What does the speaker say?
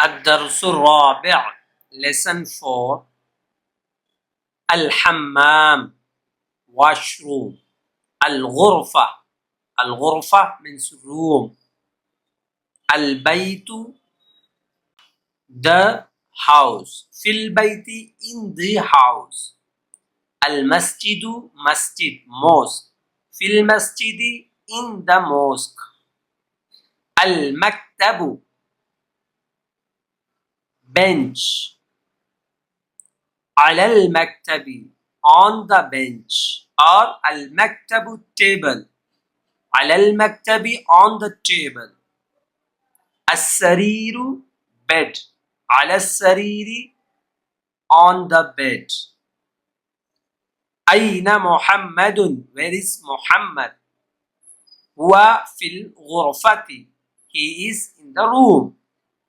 الدرس الرابع lesson 4 الحمام washroom الغرفة means room البيت the house في البيت in the house المسجد مسجد mosque في المسجد in the mosque المكتب bench على المكتب on the bench or المكتب table على المكتب on the table السرير bed على السرير on the bed أين محمد where is محمد هو في الغرفة he is in the room